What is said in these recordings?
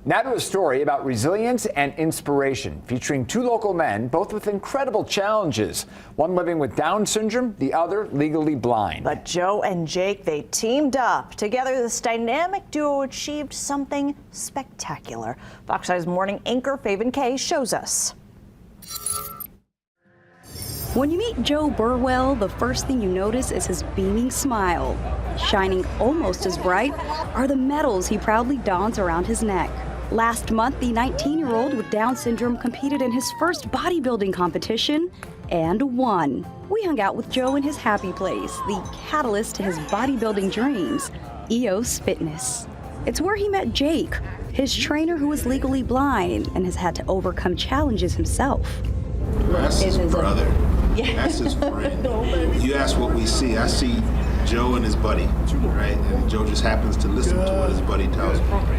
Now to a story about resilience and inspiration, featuring two local men, both with incredible challenges. One living with Down syndrome, the other legally blind. But Joe and Jake, they teamed up. Together, this dynamic duo achieved something spectacular. Fox Eyes Morning anchor Faven Kay shows us. When you meet Joe Burwell, the first thing you notice is his beaming smile. Shining almost as bright are the medals he proudly dons around his neck. Last month, the 19-year-old with Down syndrome competed in his first bodybuilding competition and won. We hung out with Joe in his happy place, the catalyst to his bodybuilding dreams, EOS Fitness. It's where he met Jake, his trainer who is legally blind and has had to overcome challenges himself. That's his brother. That's his friend. You ask what we see. I see Joe and his buddy, right? And Joe just happens to listen to what his buddy tells him.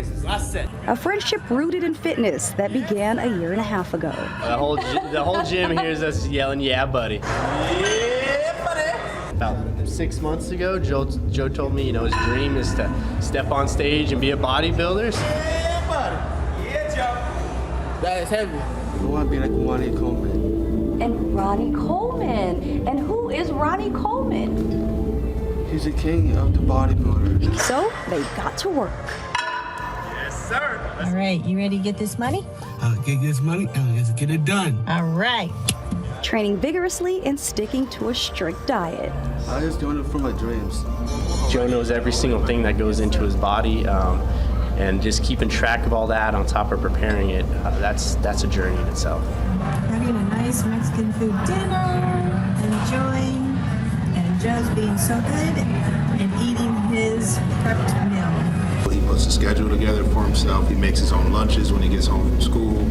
A friendship rooted in fitness that began a year and a half ago. The whole gym hears us yelling, "Yeah, buddy." Yeah, buddy. About 6 months ago, Joe told me, his dream is to step on stage and be a bodybuilder. Yeah, buddy. Yeah, Joe. That is heavy. I want to be like Ronnie Coleman. And Ronnie Coleman. And who is Ronnie Coleman? He's the king of the bodybuilder. So they got to work. Yes, sir. All right, you ready to get this money? Get this money and let's get it done. All right. Training vigorously and sticking to a strict diet. I was doing it for my dreams. Joe knows every single thing that goes into his body, and just keeping track of all that on top of preparing it, that's a journey in itself. Having a nice Mexican food dinner, enjoying, and Joe's being so good and eating his prepped meal. He puts a schedule together for himself. He makes his own lunches when he gets home from school.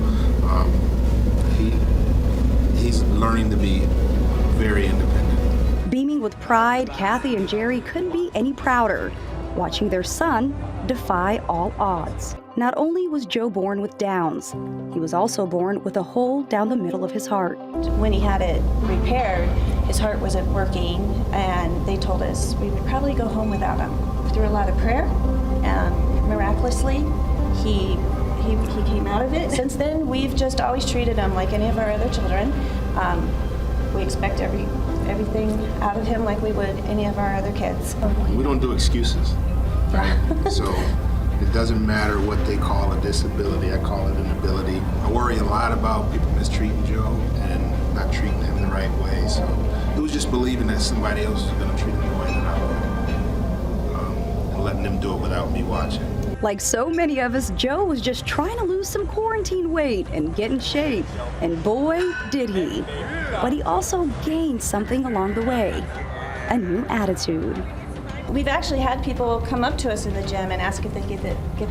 He's learning to be very independent. Beaming with pride, Kathy and Jerry couldn't be any prouder, watching their son defy all odds. Not only was Joe born with Downs, he was also born with a hole down the middle of his heart. When he had it repaired, his heart wasn't working, and they told us we would probably go home without him. Through a lot of prayer, and miraculously, he came out of it. Since then, we've just always treated him like any of our other children. We expect everything out of him like we would any of our other kids. We don't do excuses, right? So it doesn't matter what they call a disability. I call it an ability. I worry a lot about people mistreating Joe and not treating him the right way. So it was just believing that somebody else was going to treat him the way that I would, and letting them do it without me watching. Like so many of us, Joe was just trying to lose some quarantine weight and get in shape. And boy, did he. But he also gained something along the way, a new attitude. We've actually had people come up to us in the gym and ask if they get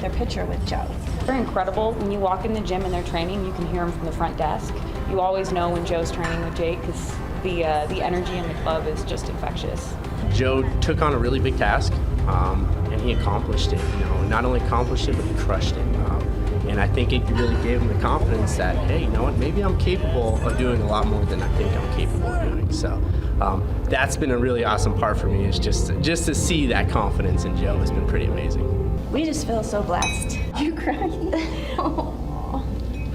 their picture with Joe. They're incredible. When you walk in the gym and they're training, you can hear them from the front desk. You always know when Joe's training with Jake because the energy in the club is just infectious. Joe took on a really big task, and he accomplished it. Not only accomplished it, but he crushed it. And I think it really gave him the confidence that, hey, you know what, maybe I'm capable of doing a lot more than I think I'm capable of doing. So that's been a really awesome part for me, is just to see that confidence in Joe has been pretty amazing. We just feel so blessed. You crying? Oh.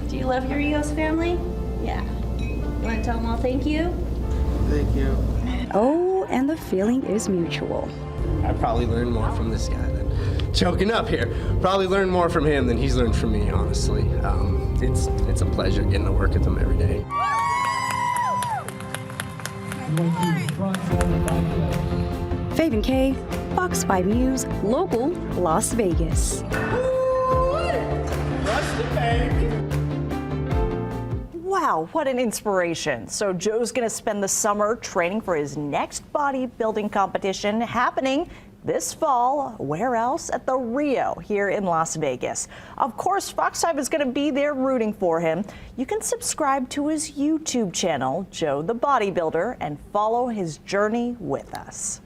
Do you love your EOS family? Yeah. You want to tell them all thank you? Thank you. Oh, and the feeling is mutual. I probably learned more from this guy than choking up here. Probably learned more from him than he's learned from me, honestly. It's a pleasure getting to work with him every day. Faven Kay, Fox 5 News, local, Las Vegas. Wow, what an inspiration. So Joe's going to spend the summer training for his next bodybuilding competition happening this fall. Where else? At the Rio here in Las Vegas. Of course, Fox 5 is going to be there rooting for him. You can subscribe to his YouTube channel, Joe the Bodybuilder, and follow his journey with us.